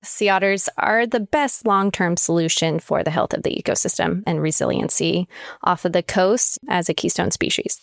Sea otters are the best long-term solution for the health of the ecosystem and resiliency off of the coast as a keystone species.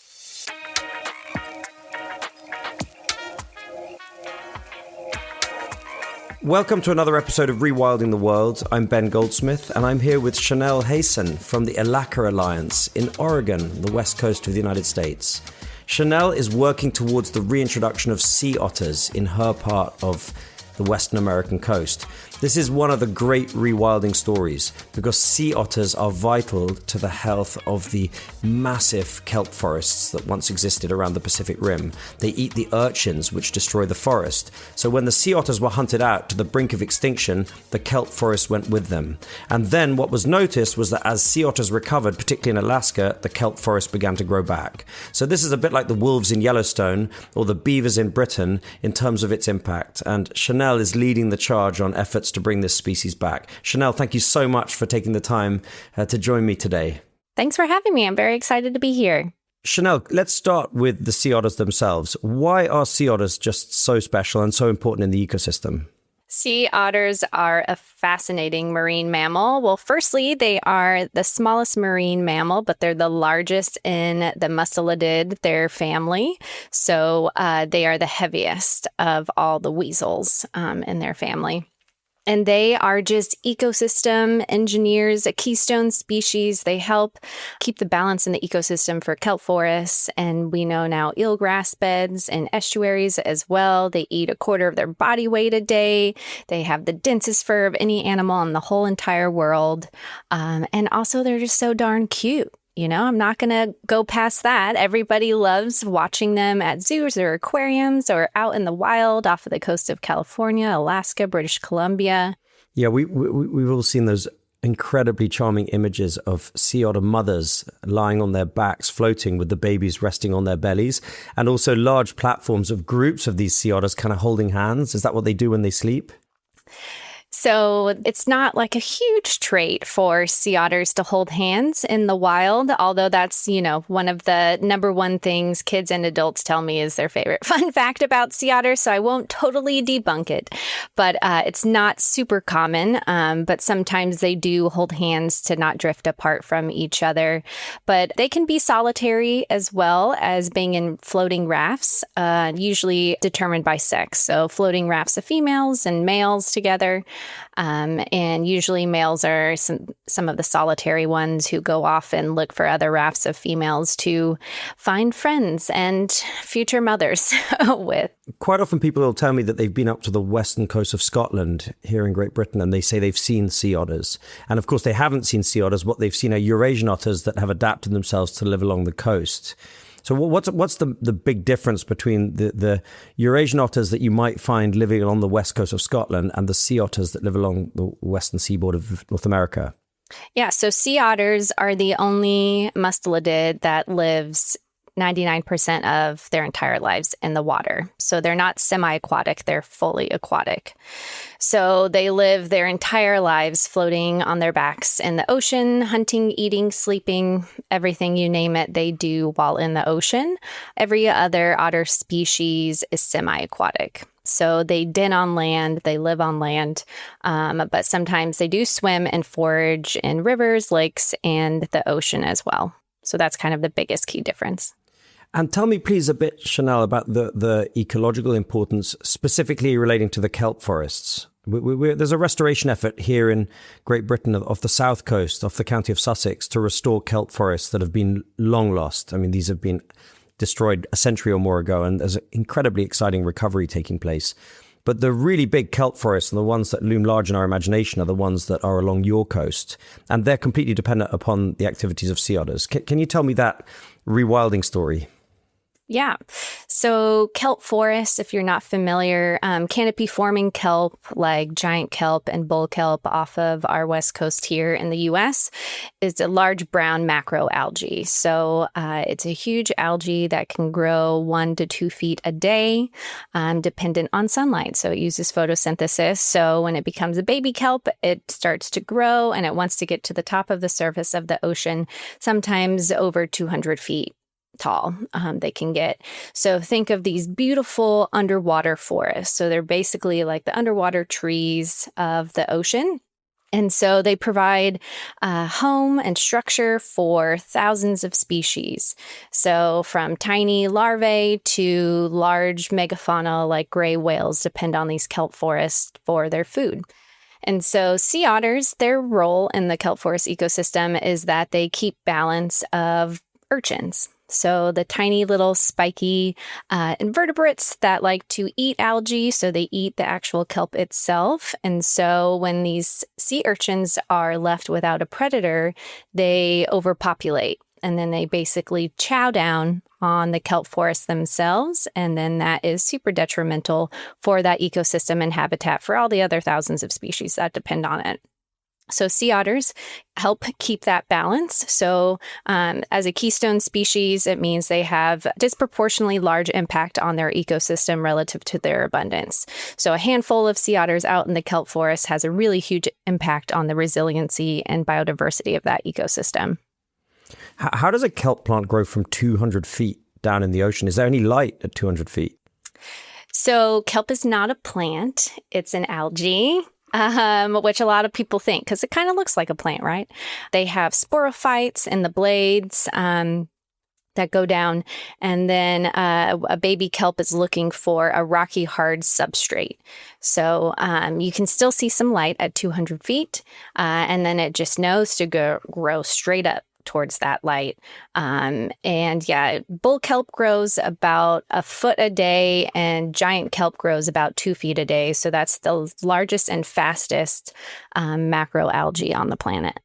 Welcome to another episode of Rewilding the World. I'm Ben Goldsmith, and I'm here with Chanel Hason from the Elakha Alliance in Oregon, the west coast of the United States. Chanel is working towards the reintroduction of sea otters in her part of the Western American coast. This is one of the great rewilding stories because sea otters are vital to the health of the massive kelp forests that once existed around the Pacific Rim. They eat the urchins, which destroy the forest. So when the sea otters were hunted out to the brink of extinction, the kelp forest went with them. And then what was noticed was that as sea otters recovered, particularly in Alaska, the kelp forest began to grow back. So this is a bit like the wolves in Yellowstone or the beavers in Britain in terms of its impact. And Chanel is leading the charge on efforts to bring this species back. Chanel, thank you so much for taking the time to join me today. Thanks for having me. I'm very excited to be here. Chanel, let's start with the sea otters themselves. Why are sea otters just so special and so important in the ecosystem? Sea otters are a fascinating marine mammal. Well, firstly, they are the smallest marine mammal, but they're the largest in the mustelid, their family. So they are the heaviest of all the weasels in their family. And they are just ecosystem engineers, a keystone species. They help keep the balance in the ecosystem for kelp forests. And we know now eelgrass beds and estuaries as well. They eat a quarter of their body weight a day. They have the densest fur of any animal in the whole entire world. And also, they're just so darn cute. You know, I'm not going to go past that. Everybody loves watching them at zoos or aquariums or out in the wild off of the coast of California, Alaska, British Columbia. Yeah, we've all seen those incredibly charming images of sea otter mothers lying on their backs, floating with the babies resting on their bellies, and also large platforms of groups of these sea otters kind of holding hands. Is that what they do when they sleep? So it's not like a huge trait for sea otters to hold hands in the wild, although that's, one of the number one things kids and adults tell me is their favorite fun fact about sea otters. So I won't totally debunk it, but it's not super common. But sometimes they do hold hands to not drift apart from each other. But they can be solitary as well as being in floating rafts, usually determined by sex. So floating rafts of females and males together. And usually males are some of the solitary ones who go off and look for other rafts of females to find friends and future mothers with. Quite often people will tell me that they've been up to the western coast of Scotland here in Great Britain, and they say they've seen sea otters. And of course, they haven't seen sea otters. What they've seen are Eurasian otters that have adapted themselves to live along the coast. So what's the big difference between the Eurasian otters that you might find living along the west coast of Scotland and the sea otters that live along the western seaboard of North America? Yeah, so sea otters are the only mustelid that lives 99% of their entire lives in the water. So they're not semi-aquatic, they're fully aquatic. So they live their entire lives floating on their backs in the ocean, hunting, eating, sleeping, everything you name it, they do while in the ocean. Every other otter species is semi-aquatic. So they den on land, they live on land, but sometimes they do swim and forage in rivers, lakes, and the ocean as well. So that's kind of the biggest key difference. And tell me, please, a bit, Chanel, about the ecological importance, specifically relating to the kelp forests. There's a restoration effort here in Great Britain off the south coast, off the county of Sussex, to restore kelp forests that have been long lost. I mean, these have been destroyed a century or more ago, and there's an incredibly exciting recovery taking place. But the really big kelp forests and the ones that loom large in our imagination are the ones that are along your coast, and they're completely dependent upon the activities of sea otters. Can you tell me that rewilding story? Yeah. So kelp forests, if you're not familiar, canopy forming kelp like giant kelp and bull kelp off of our west coast here in the U.S. is a large brown macroalgae. So it's a huge algae that can grow 1 to 2 feet a day, dependent on sunlight. So it uses photosynthesis. So when it becomes a baby kelp, it starts to grow and it wants to get to the top of the surface of the ocean, sometimes over 200 feet. tall they can get. So think of these beautiful underwater forests. So they're basically like the underwater trees of the ocean. And so they provide home and structure for thousands of species. So from tiny larvae to large megafauna like gray whales depend on these kelp forests for their food. And so sea otters, their role in the kelp forest ecosystem is that they keep balance of urchins. So the tiny little spiky invertebrates that like to eat algae, so they eat the actual kelp itself. And so when these sea urchins are left without a predator, they overpopulate. And then they basically chow down on the kelp forests themselves. And then that is super detrimental for that ecosystem and habitat for all the other thousands of species that depend on it. So sea otters help keep that balance. So as a keystone species, it means they have disproportionately large impact on their ecosystem relative to their abundance. So a handful of sea otters out in the kelp forest has a really huge impact on the resiliency and biodiversity of that ecosystem. How does a kelp plant grow from 200 feet down in the ocean? Is there any light at 200 feet? So kelp is not a plant. It's an algae. Which a lot of people think, because it kind of looks like a plant, right? They have sporophytes in the blades that go down, and then a baby kelp is looking for a rocky, hard substrate. So you can still see some light at 200 feet, and then it just knows to grow straight up towards that light. And yeah, bull kelp grows about a foot a day and giant kelp grows about 2 feet a day. So that's the largest and fastest macroalgae on the planet.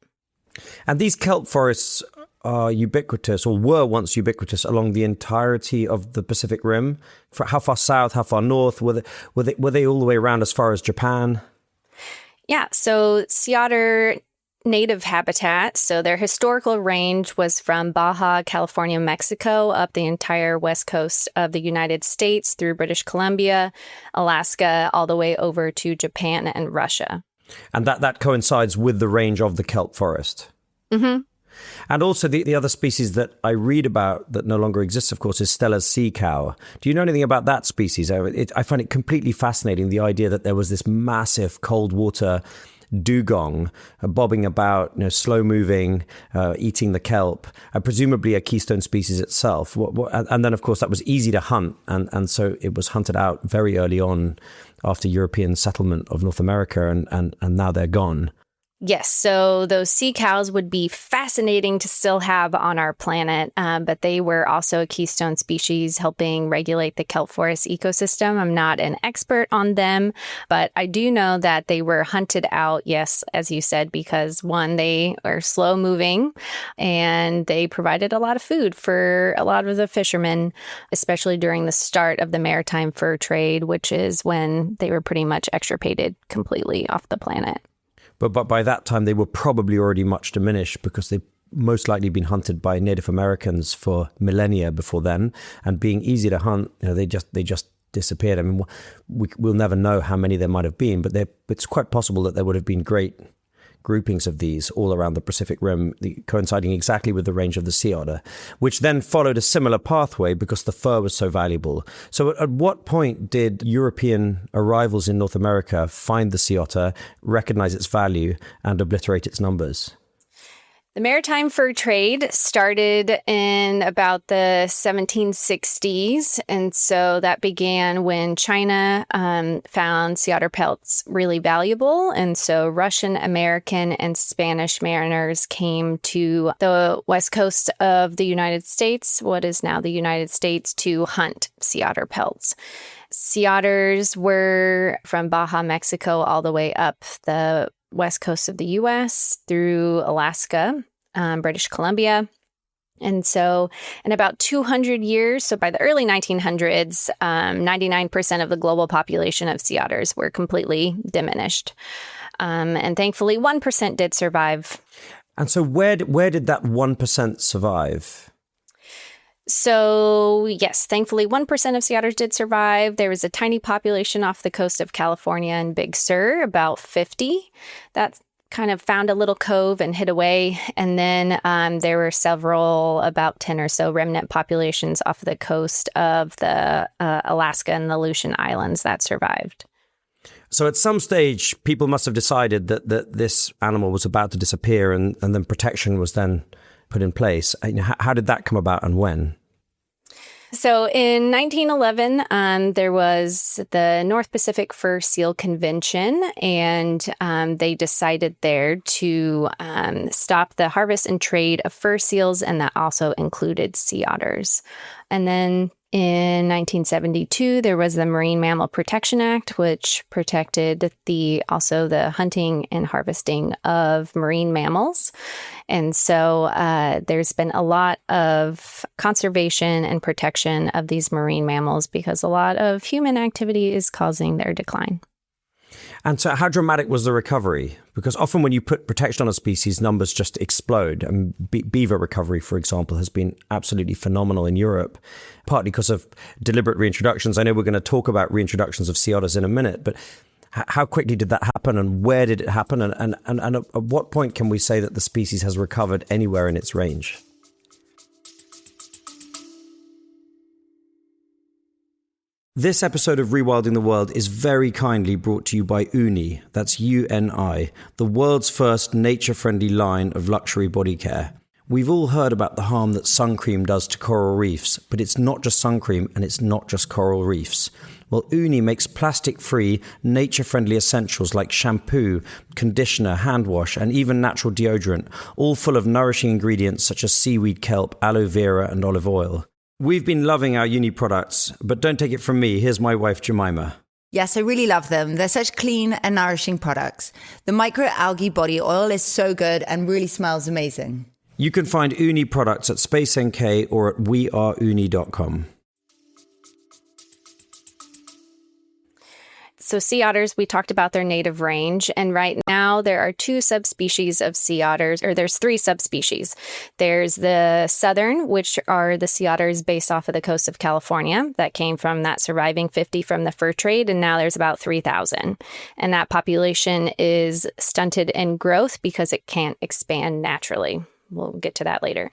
And these kelp forests are ubiquitous, or were once ubiquitous, along the entirety of the Pacific Rim. How far south, how far north? Were they all the way around as far as Japan? Yeah, so sea otter native habitat. So their historical range was from Baja California, Mexico, up the entire west coast of the United States through British Columbia, Alaska, all the way over to Japan and Russia. And that coincides with the range of the kelp forest. Mm-hmm. And also the other species that I read about that no longer exists, of course, is Stella's sea cow. Do you know anything about that species? I find it completely fascinating, the idea that there was this massive cold water dugong bobbing about, slow moving, eating the kelp, presumably a keystone species itself. And then, of course, that was easy to hunt. And so it was hunted out very early on after European settlement of North America. And now they're gone. Yes, so those sea cows would be fascinating to still have on our planet, but they were also a keystone species helping regulate the kelp forest ecosystem. I'm not an expert on them, but I do know that they were hunted out, yes, as you said, because one, they are slow moving and they provided a lot of food for a lot of the fishermen, especially during the start of the maritime fur trade, which is when they were pretty much extirpated completely off the planet. But by that time, they were probably already much diminished because they'd most likely been hunted by Native Americans for millennia before then. And being easy to hunt, they just disappeared. I mean, we'll never know how many there might have been, but it's quite possible that there would have been great groupings of these all around the Pacific Rim, coinciding exactly with the range of the sea otter, which then followed a similar pathway because the fur was so valuable. So at what point did European arrivals in North America find the sea otter, recognize its value, and obliterate its numbers? The maritime fur trade started in about the 1760s. And so that began when China found sea otter pelts really valuable. And so Russian, American, and Spanish mariners came to the west coast of the United States, what is now the United States, to hunt sea otter pelts. Sea otters were from Baja, Mexico, all the way up the west coast of the U.S. through Alaska, British Columbia. And so in about 200 years, so by the early 1900s, 99% of the global population of sea otters were completely diminished. And thankfully, 1% did survive. And so where did that 1% survive? So yes, thankfully, 1% of sea otters did survive. There was a tiny population off the coast of California and Big Sur, about 50, that kind of found a little cove and hid away. And then there were several, about 10 or so remnant populations off the coast of the Alaska and the Aleutian Islands that survived. So at some stage, people must have decided that this animal was about to disappear, and then protection was then put in place. How did that come about, and when? So in 1911, there was the North Pacific Fur Seal Convention, and they decided there to stop the harvest and trade of fur seals, and that also included sea otters. And then in 1972, there was the Marine Mammal Protection Act, which protected also the hunting and harvesting of marine mammals. And so there's been a lot of conservation and protection of these marine mammals because a lot of human activity is causing their decline. And so how dramatic was the recovery? Because often when you put protection on a species, numbers just explode. And beaver recovery, for example, has been absolutely phenomenal in Europe, partly because of deliberate reintroductions. I know we're going to talk about reintroductions of sea otters in a minute, but how quickly did that happen, and where did it happen? And at what point can we say that the species has recovered anywhere in its range? This episode of Rewilding the World is very kindly brought to you by Uni, that's UNI, the world's first nature-friendly line of luxury body care. We've all heard about the harm that sun cream does to coral reefs, but it's not just sun cream and it's not just coral reefs. Well, Uni makes plastic-free, nature-friendly essentials like shampoo, conditioner, hand wash, and even natural deodorant, all full of nourishing ingredients such as seaweed kelp, aloe vera, and olive oil. We've been loving our Uni products, but don't take it from me. Here's my wife, Jemima. Yes, I really love them. They're such clean and nourishing products. The microalgae body oil is so good and really smells amazing. You can find Uni products at Space NK or at weareuni.com. So sea otters, we talked about their native range, and right now there are two subspecies of sea otters, or there's three subspecies. There's the southern, which are the sea otters based off of the coast of California that came from that surviving 50 from the fur trade, and now there's about 3,000. And that population is stunted in growth because it can't expand naturally. We'll get to that later.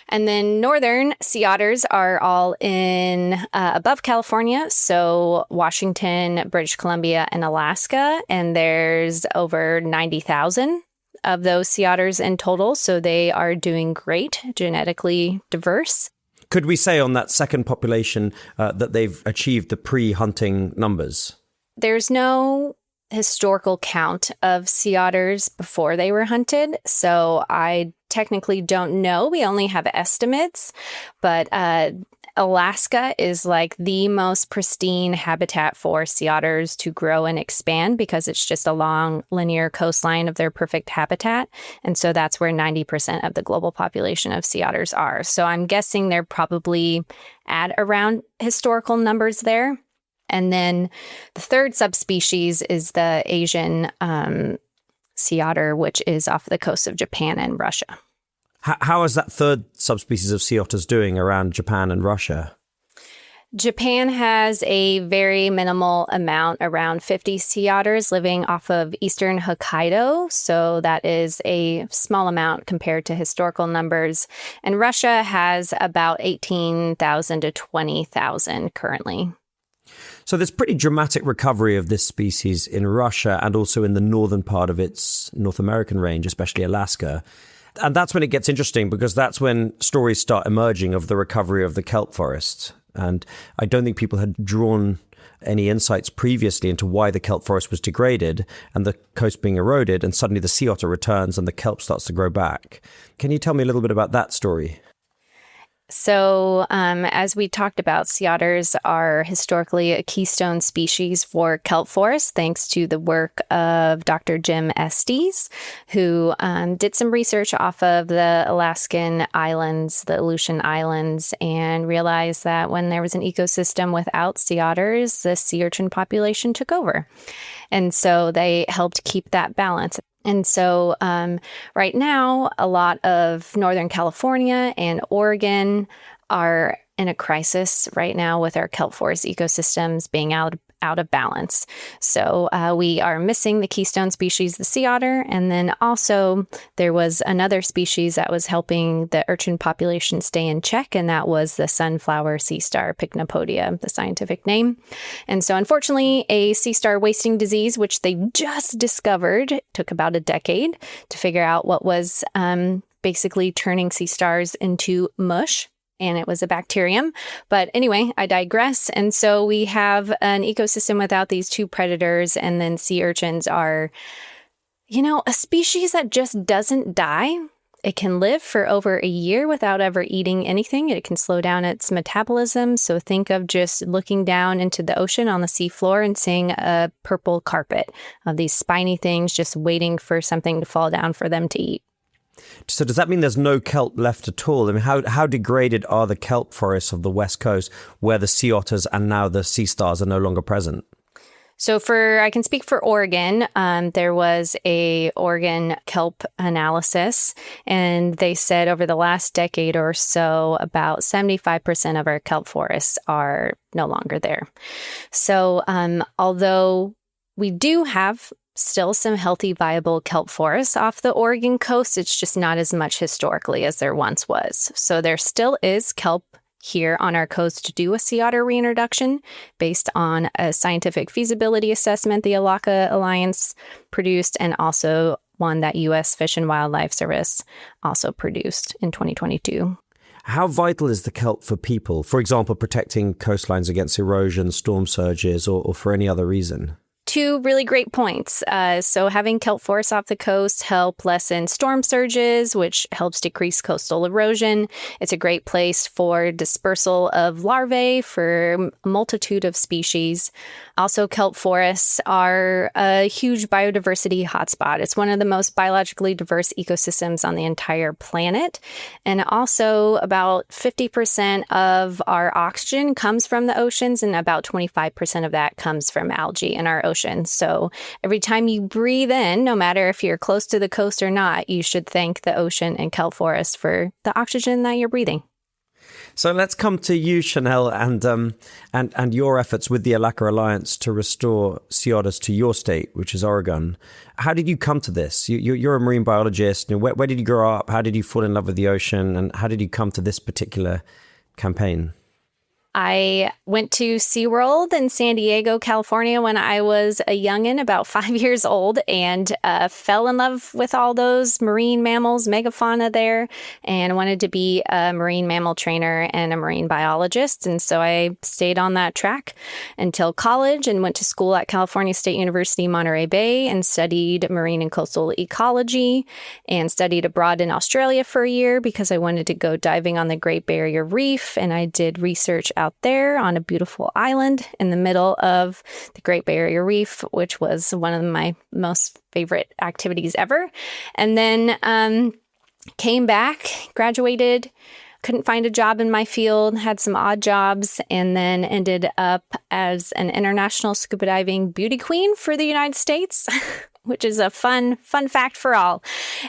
And then northern sea otters are all in above California, so Washington, British Columbia, and Alaska. And there's over 90,000 of those sea otters in total, so they are doing great, genetically diverse. Could we say on that second population that they've achieved the pre-hunting numbers? There's no historical count of sea otters before they were hunted, so I technically don't know. We only have estimates, but Alaska is like the most pristine habitat for sea otters to grow and expand because it's just a long linear coastline of their perfect habitat. And so that's where 90% of the global population of sea otters are. So I'm guessing they're probably at around historical numbers there. And then the third subspecies is the Asian sea otter, which is off the coast of Japan and Russia. How is that third subspecies of sea otters doing around Japan and Russia? Japan has a very minimal amount, around 50 sea otters living off of eastern Hokkaido. So that is a small amount compared to historical numbers. And Russia has about 18,000 to 20,000 currently. So there's pretty dramatic recovery of this species in Russia and also in the northern part of its North American range, especially Alaska. And that's when it gets interesting, because that's when stories start emerging of the recovery of the kelp forest. And I don't think people had drawn any insights previously into why the kelp forest was degraded and the coast being eroded, and suddenly the sea otter returns and the kelp starts to grow back. Can you tell me a little bit about that story? So as we talked about, sea otters are historically a keystone species for kelp forests, thanks to the work of Dr. Jim Estes, who did some research off of the Alaskan islands, the Aleutian Islands, and realized that when there was an ecosystem without sea otters, the sea urchin population took over. And so they helped keep that balance. And so right now, a lot of Northern California and Oregon are in a crisis right now with our kelp forest ecosystems being out out of balance. So we are missing the keystone species, the sea otter. And then also there was another species that was helping the urchin population stay in check, and that was the sunflower sea star, Pycnopodia, the scientific name. And so unfortunately, a sea star wasting disease, which they just discovered, took about a decade to figure out what was basically turning sea stars into mush. And it was a bacterium. But anyway, I digress. And so we have an ecosystem without these two predators. And then sea urchins are, a species that just doesn't die. It can live for over a year without ever eating anything. It can slow down its metabolism. So think of just looking down into the ocean on the seafloor and seeing a purple carpet of these spiny things just waiting for something to fall down for them to eat. So does that mean there's no kelp left at all? I mean, how degraded are the kelp forests of the West Coast where the sea otters and now the sea stars are no longer present? So I can speak for Oregon. There was a Oregon kelp analysis, and they said over the last decade or so, about 75% of our kelp forests are no longer there. So although we do have still some healthy, viable kelp forests off the Oregon coast, it's just not as much historically as there once was. So there still is kelp here on our coast to do a sea otter reintroduction based on a scientific feasibility assessment the Elakha Alliance produced, and also one that U.S. Fish and Wildlife Service also produced in 2022. How vital is the kelp for people? For example, protecting coastlines against erosion, storm surges, or for any other reason? Two really great points. So having kelp forests off the coast help lessen storm surges, which helps decrease coastal erosion. It's a great place for dispersal of larvae for a multitude of species. Also, kelp forests are a huge biodiversity hotspot. It's one of the most biologically diverse ecosystems on the entire planet. And also, about 50% of our oxygen comes from the oceans, and about 25% of that comes from algae in our ocean. So every time you breathe in, no matter if you're close to the coast or not, you should thank the ocean and kelp forest for the oxygen that you're breathing. So let's come to you, Chanel, and your efforts with the Elakha Alliance to restore sea otters to your state, which is Oregon. How did you come to this? You're a marine biologist. Where did you grow up? How did you fall in love with the ocean? And how did you come to this particular campaign? I went to SeaWorld in San Diego, California when I was a youngin', about 5 years old, and fell in love with all those marine mammals, megafauna there, and wanted to be a marine mammal trainer and a marine biologist. And so I stayed on that track until college and went to school at California State University, Monterey Bay, and studied marine and coastal ecology, and studied abroad in Australia for a year because I wanted to go diving on the Great Barrier Reef. And I did research out there on a beautiful island in the middle of the Great Barrier Reef, which was one of my most favorite activities ever. And then came back, graduated, couldn't find a job in my field, had some odd jobs, and then ended up as an international scuba diving beauty queen for the United States, which is a fun fact for all.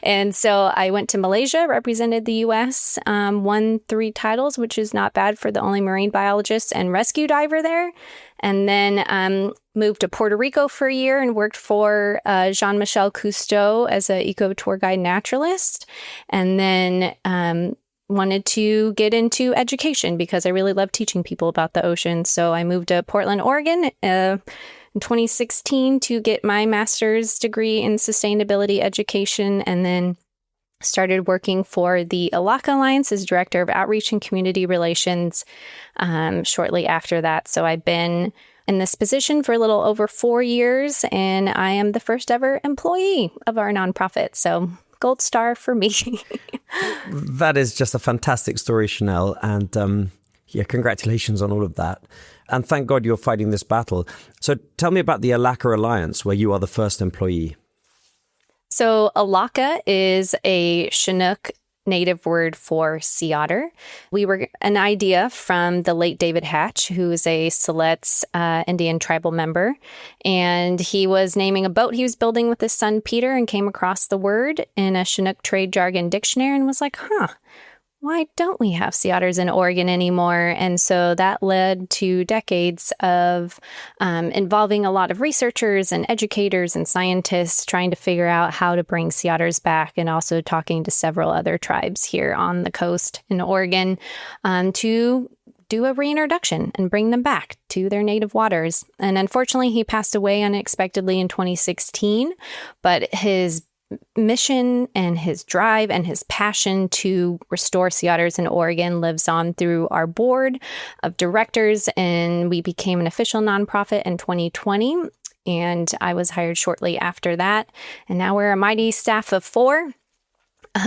And so I went to Malaysia, represented the U.S., won 3 titles, which is not bad for the only marine biologist and rescue diver there. And then moved to Puerto Rico for a year and worked for Jean-Michel Cousteau as an eco tour guide naturalist. And then wanted to get into education because I really love teaching people about the ocean. So I moved to Portland, Oregon, in 2016 to get my master's degree in sustainability education, and then started working for the Elakha Alliance as Director of Outreach and Community Relations shortly after that. So I've been in this position for a little over 4 years, and I am the first ever employee of our nonprofit. So gold star for me. That is just a fantastic story, Chanel. And congratulations on all of that. And thank God you're fighting this battle. So tell me about the Elakha Alliance, where you are the first employee. So Elakha is a Chinook native word for sea otter. We were an idea from the late David Hatch, who is a Siletz Indian tribal member. And he was naming a boat he was building with his son, Peter, and came across the word in a Chinook trade jargon dictionary and was like, why don't we have sea otters in Oregon anymore? And so that led to decades of involving a lot of researchers and educators and scientists trying to figure out how to bring sea otters back, and also talking to several other tribes here on the coast in Oregon to do a reintroduction and bring them back to their native waters. And unfortunately, he passed away unexpectedly in 2016, but his mission and his drive and his passion to restore sea otters in Oregon lives on through our board of directors, and we became an official nonprofit in 2020, and I was hired shortly after that, and now we're a mighty staff of 4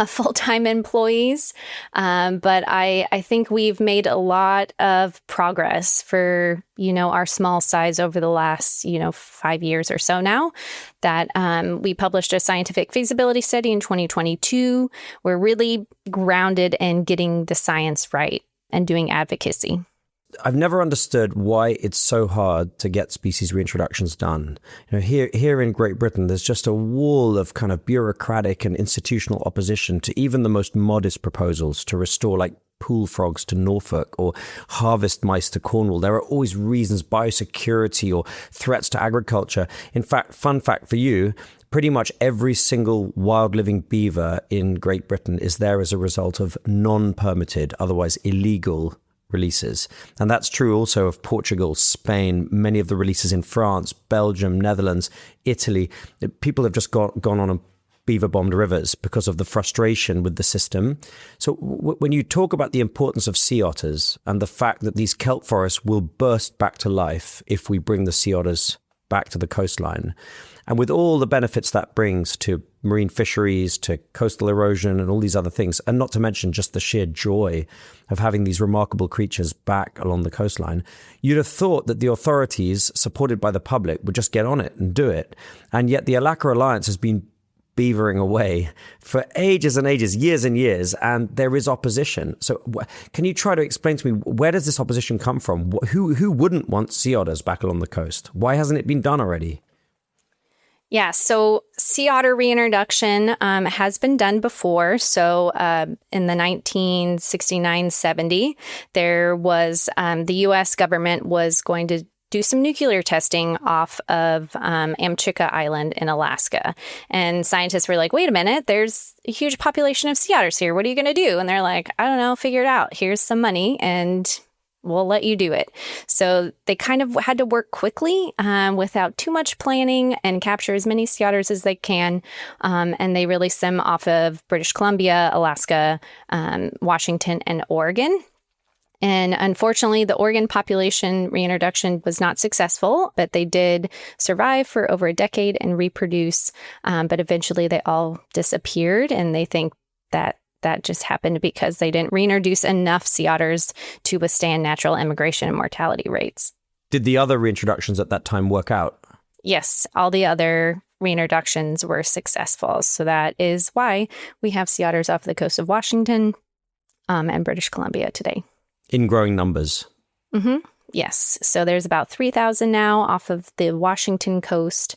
full-time employees. But I think we've made a lot of progress for, our small size over the last, 5 years or so now, that we published a scientific feasibility study in 2022. We're really grounded in getting the science right and doing advocacy. I've never understood why it's so hard to get species reintroductions done. Here in Great Britain, there's just a wall of kind of bureaucratic and institutional opposition to even the most modest proposals to restore, like, pool frogs to Norfolk or harvest mice to Cornwall. There are always reasons, biosecurity or threats to agriculture. In fact, fun fact for you, pretty much every single wild living beaver in Great Britain is there as a result of non-permitted, otherwise illegal releases. And that's true also of Portugal, Spain, many of the releases in France, Belgium, Netherlands, Italy. People have just gone on and beaver bombed rivers because of the frustration with the system. So when you talk about the importance of sea otters and the fact that these kelp forests will burst back to life if we bring the sea otters back to the coastline, and with all the benefits that brings to marine fisheries, to coastal erosion and all these other things, and not to mention just the sheer joy of having these remarkable creatures back along the coastline, you'd have thought that the authorities, supported by the public, would just get on it and do it. And yet the Elakha Alliance has been beavering away for ages and ages, years and years, and there is opposition. So can you try to explain to me, where does this opposition come from? Who wouldn't want sea otters back along the coast? Why hasn't it been done already? Yeah, so sea otter reintroduction has been done before. So in the 1969-70, there was the U.S. government was going to do some nuclear testing off of Amchitka Island in Alaska. And scientists were like, wait a minute, there's a huge population of sea otters here. What are you going to do? And they're like, I don't know, figure it out. Here's some money and we'll let you do it. So they kind of had to work quickly without too much planning and capture as many sea otters as they can. And they released them off of British Columbia, Alaska, Washington, and Oregon. And unfortunately, the Oregon population reintroduction was not successful, but they did survive for over a decade and reproduce. But eventually they all disappeared, and they think that just happened because they didn't reintroduce enough sea otters to withstand natural immigration and mortality rates. Did the other reintroductions at that time work out? Yes, all the other reintroductions were successful. So that is why we have sea otters off the coast of Washington and British Columbia today. In growing numbers. Mm-hmm. Yes. So there's about 3,000 now off of the Washington coast.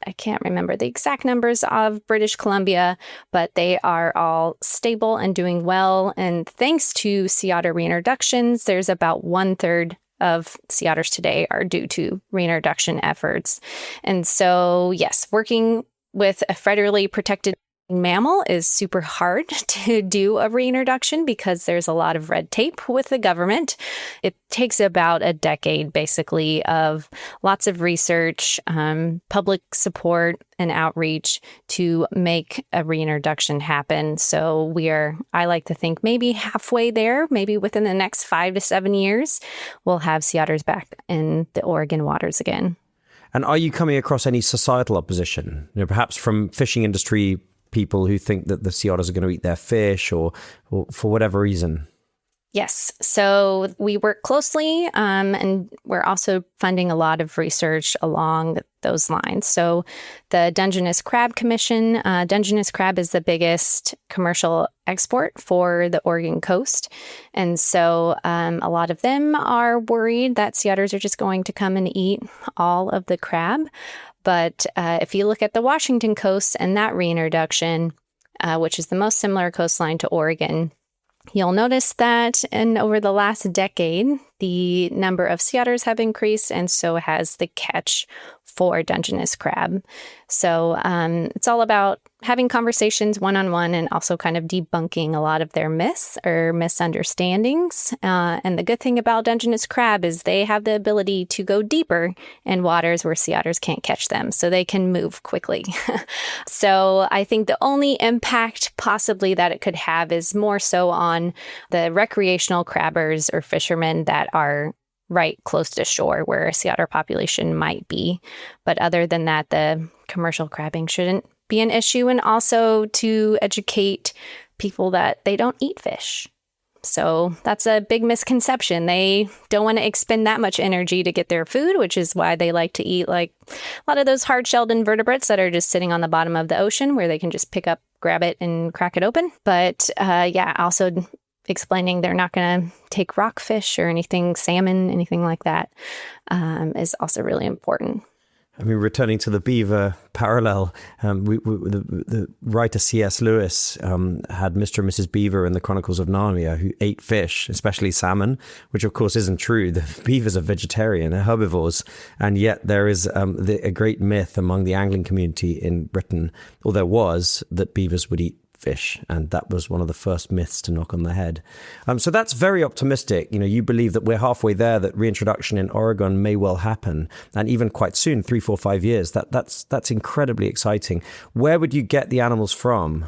I can't remember the exact numbers of British Columbia, but they are all stable and doing well. And thanks to sea otter reintroductions, there's about 1/3 of sea otters today are due to reintroduction efforts. And so, yes, working with a federally protected mammal is super hard to do a reintroduction because there's a lot of red tape with the government. It takes about a decade, basically, of lots of research, public support, and outreach to make a reintroduction happen. So I like to think maybe halfway there, maybe within the next 5 to 7 years, we'll have sea otters back in the Oregon waters again. And are you coming across any societal opposition, perhaps from fishing industry people who think that the sea otters are going to eat their fish or for whatever reason? Yes. So we work closely and we're also funding a lot of research along those lines. So the Dungeness Crab Commission, Dungeness crab is the biggest commercial export for the Oregon coast. And so a lot of them are worried that sea otters are just going to come and eat all of the crab. But if you look at the Washington coast and that reintroduction, which is the most similar coastline to Oregon, You'll notice that over the last decade, the number of sea otters have increased, and so has the catch for Dungeness crab. So it's all about having conversations one-on-one and also kind of debunking a lot of their myths or misunderstandings. And the good thing about Dungeness crab is they have the ability to go deeper in waters where sea otters can't catch them, so they can move quickly. So I think the only impact possibly that it could have is more so on the recreational crabbers or fishermen that are right close to shore where a sea otter population might be. But other than that, the commercial crabbing shouldn't be an issue. And also to educate people that they don't eat fish. So that's a big misconception. They don't want to expend that much energy to get their food, which is why they like to eat like a lot of those hard-shelled invertebrates that are just sitting on the bottom of the ocean where they can just pick up, grab it, and crack it open. But also explaining they're not going to take rockfish or anything, salmon, anything like that, is also really important. I mean, returning to the beaver parallel, the writer C.S. Lewis had Mr. and Mrs. Beaver in the Chronicles of Narnia who ate fish, especially salmon, which of course isn't true. The beavers are vegetarian, they're herbivores, and yet there is a great myth among the angling community in Britain, or there was, that beavers would eat fish, and that was one of the first myths to knock on the head. So that's very optimistic. You know, you believe that we're halfway there, that reintroduction in Oregon may well happen, and even quite soon, 3, 4, 5 years. That's incredibly exciting. Where would you get the animals from?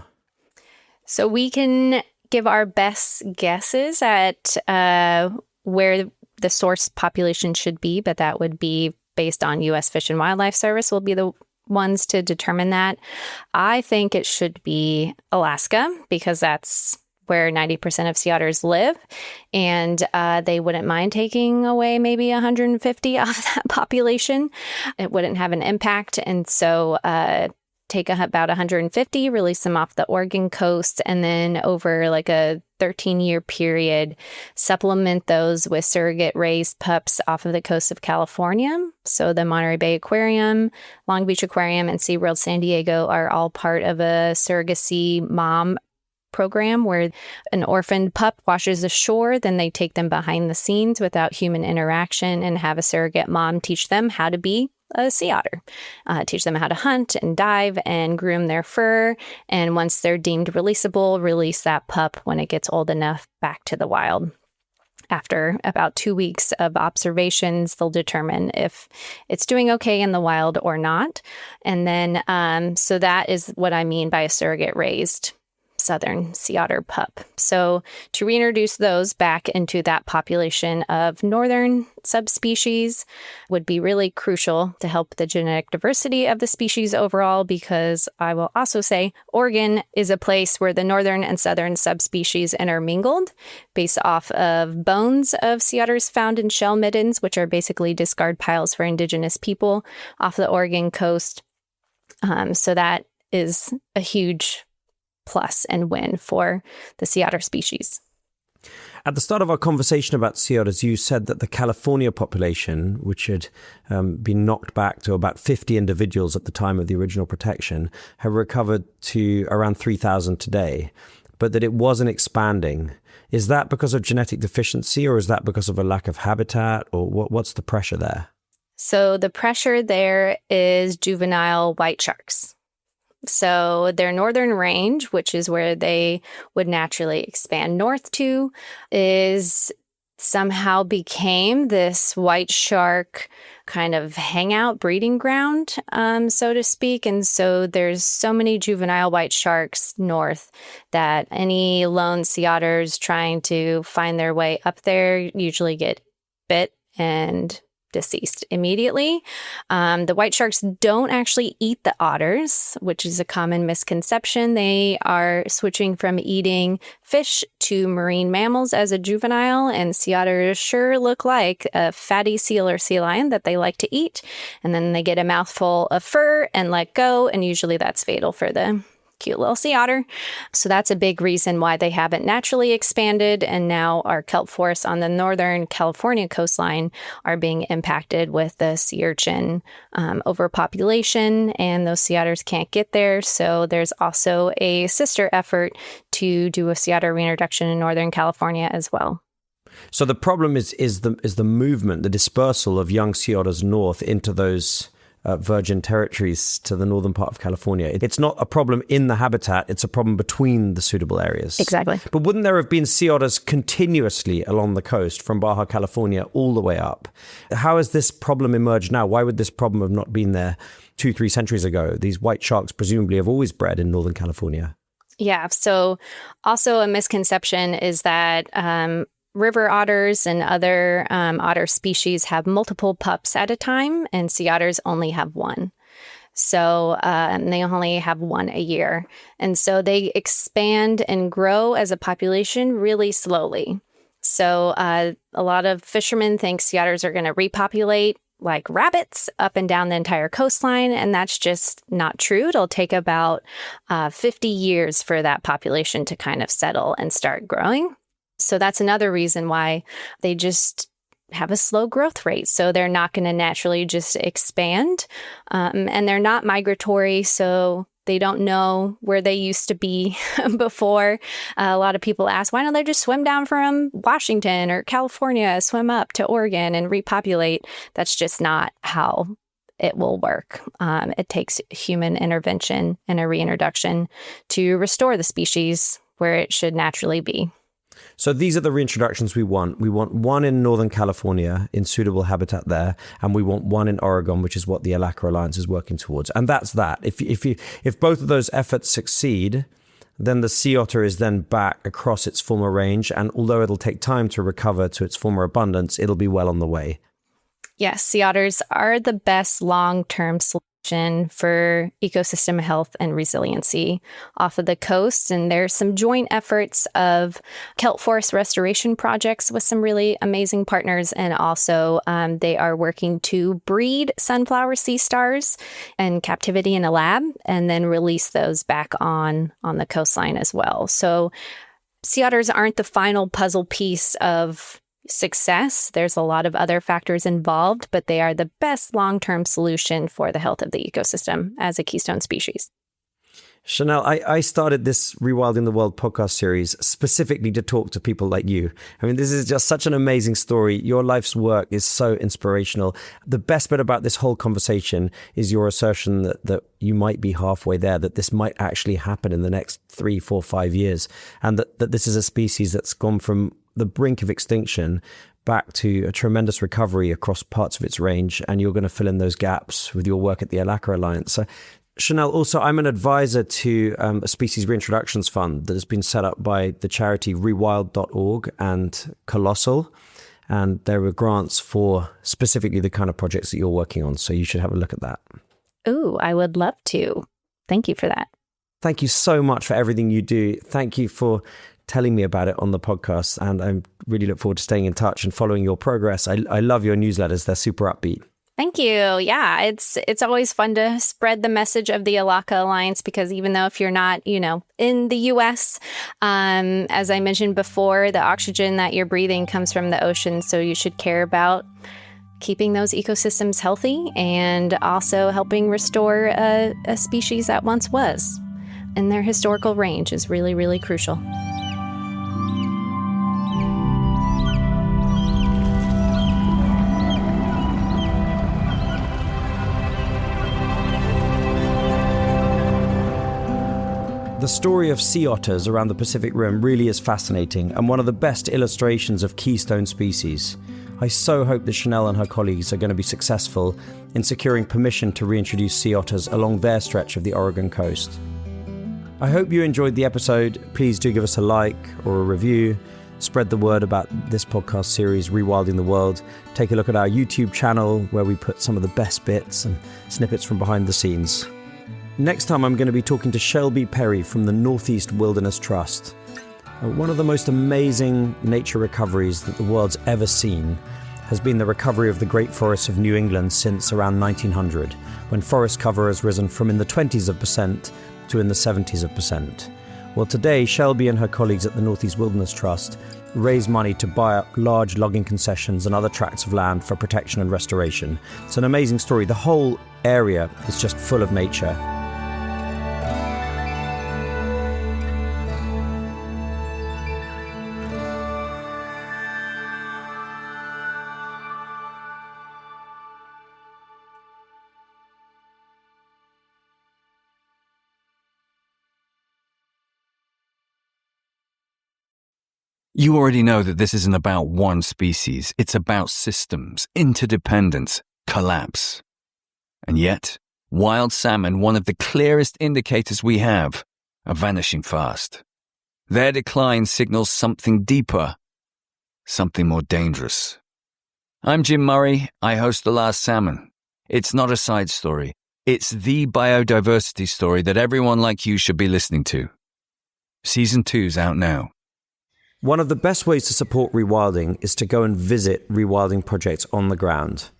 So we can give our best guesses at where the source population should be, but that would be based on U.S. Fish and Wildlife Service will be the ones to determine that. I think it should be Alaska because that's where 90% of sea otters live, and they wouldn't mind taking away maybe 150 of that population. It wouldn't have an impact, and so take about 150, release them off the Oregon coast, and then over like a 13-year period, supplement those with surrogate raised pups off of the coast of California. So the Monterey Bay Aquarium, Long Beach Aquarium, and SeaWorld San Diego are all part of a surrogacy mom program where an orphaned pup washes ashore, then they take them behind the scenes without human interaction and have a surrogate mom teach them how to be a sea otter, teach them how to hunt and dive and groom their fur. And once they're deemed releasable, release that pup when it gets old enough back to the wild. After about 2 weeks of observations, they'll determine if it's doing okay in the wild or not. And then, so that is what I mean by a surrogate raised southern sea otter pup. So to reintroduce those back into that population of northern subspecies would be really crucial to help the genetic diversity of the species overall, because I will also say Oregon is a place where the northern and southern subspecies intermingled based off of bones of sea otters found in shell middens, which are basically discard piles for indigenous people off the Oregon coast. So that is a huge plus and win for the sea otter species. At the start of our conversation about sea otters, you said that the California population, which had been knocked back to about 50 individuals at the time of the original protection, have recovered to around 3,000 today, but that it wasn't expanding. Is that because of genetic deficiency, or is that because of a lack of habitat, or what's the pressure there? So the pressure there is juvenile white sharks. So their northern range, which is where they would naturally expand north to, is somehow became this white shark kind of hangout breeding ground, so to speak. And so there's so many juvenile white sharks north that any lone sea otters trying to find their way up there usually get bit and deceased immediately. The white sharks don't actually eat the otters, which is a common misconception. They are switching from eating fish to marine mammals as a juvenile, and sea otters sure look like a fatty seal or sea lion that they like to eat. And then they get a mouthful of fur and let go, and usually that's fatal for the cute little sea otter. So that's a big reason why they haven't naturally expanded. And now our kelp forests on the northern California coastline are being impacted with the sea urchin overpopulation, and those sea otters can't get there. So there's also a sister effort to do a sea otter reintroduction in Northern California as well. So the problem is the movement, the dispersal of young sea otters north into those virgin territories to the northern part of California. It's not a problem in the habitat, it's a problem between the suitable areas. Exactly. But wouldn't there have been sea otters continuously along the coast from Baja California all the way up? How has this problem emerged now? Why would this problem have not been there 2-3 centuries ago? These white sharks presumably have always bred in Northern California. Yeah. So also a misconception is that river otters and other otter species have multiple pups at a time, and sea otters only have one. So they only have one a year. And so they expand and grow as a population really slowly. So a lot of fishermen think sea otters are going to repopulate like rabbits up and down the entire coastline, and that's just not true. It'll take about 50 years for that population to kind of settle and start growing. So that's another reason why they just have a slow growth rate. So they're not going to naturally just expand. And they're not migratory, so they don't know where they used to be before. A lot of people ask, why don't they just swim down from Washington or California, swim up to Oregon and repopulate? That's just not how it will work. It takes human intervention and a reintroduction to restore the species where it should naturally be. So these are the reintroductions we want. We want one in Northern California in suitable habitat there, and we want one in Oregon, which is what the Elakha Alliance is working towards. And that's that. If both of those efforts succeed, then the sea otter is then back across its former range. And although it'll take time to recover to its former abundance, it'll be well on the way. Yes, sea otters are the best long-term solution for ecosystem health and resiliency off of the coast. And there's some joint efforts of kelp forest restoration projects with some really amazing partners. And also they are working to breed sunflower sea stars in captivity in a lab and then release those back on the coastline as well. So sea otters aren't the final puzzle piece of success. There's a lot of other factors involved, but they are the best long-term solution for the health of the ecosystem as a keystone species. Chanel, I started this Rewilding the World podcast series specifically to talk to people like you. I mean, this is just such an amazing story. Your life's work is so inspirational. The best bit about this whole conversation is your assertion that you might be halfway there, that this might actually happen in the next 3, 4, 5 years, and that this is a species that's gone from the brink of extinction back to a tremendous recovery across parts of its range, and you're going to fill in those gaps with your work at the Elakha Alliance. So, Chanel, also, I'm an advisor to a species reintroductions fund that has been set up by the charity Rewild.org and Colossal, and there were grants for specifically the kind of projects that you're working on, so you should have a look at that. Ooh, I would love to. Thank you for that. Thank you so much for everything you do. Thank you for telling me about it on the podcast, and I really look forward to staying in touch and following your progress. I love your newsletters. They're super upbeat. Thank you. Yeah, it's always fun to spread the message of the Elakha Alliance, because even though if you're not, in the U.S., as I mentioned before, the oxygen that you're breathing comes from the ocean. So you should care about keeping those ecosystems healthy and also helping restore a species that once was. And their historical range is really, really crucial. The story of sea otters around the Pacific Rim really is fascinating and one of the best illustrations of keystone species. I so hope that Chanel and her colleagues are going to be successful in securing permission to reintroduce sea otters along their stretch of the Oregon coast. I hope you enjoyed the episode. Please do give us a like or a review. Spread the word about this podcast series, Rewilding the World. Take a look at our YouTube channel where we put some of the best bits and snippets from behind the scenes. Next time I'm going to be talking to Shelby Perry from the Northeast Wilderness Trust. One of the most amazing nature recoveries that the world's ever seen has been the recovery of the great forests of New England since around 1900, when forest cover has risen from in the 20s of percent to in the 70s of percent. Well, today, Shelby and her colleagues at the Northeast Wilderness Trust raise money to buy up large logging concessions and other tracts of land for protection and restoration. It's an amazing story. The whole area is just full of nature. You already know that this isn't about one species. It's about systems, interdependence, collapse. And yet, wild salmon, one of the clearest indicators we have, are vanishing fast. Their decline signals something deeper, something more dangerous. I'm Jim Murray. I host The Last Salmon. It's not a side story. It's the biodiversity story that everyone like you should be listening to. Season 2's out now. One of the best ways to support rewilding is to go and visit rewilding projects on the ground.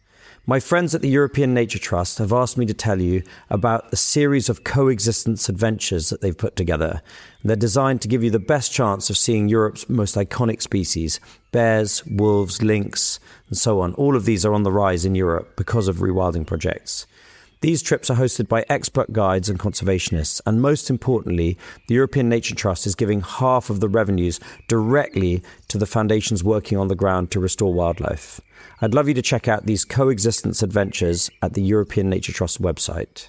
My friends at the European Nature Trust have asked me to tell you about a series of coexistence adventures that they've put together. They're designed to give you the best chance of seeing Europe's most iconic species: bears, wolves, lynx, and so on. All of these are on the rise in Europe because of rewilding projects. These trips are hosted by expert guides and conservationists, and most importantly, the European Nature Trust is giving half of the revenues directly to the foundations working on the ground to restore wildlife. I'd love you to check out these coexistence adventures at the European Nature Trust website.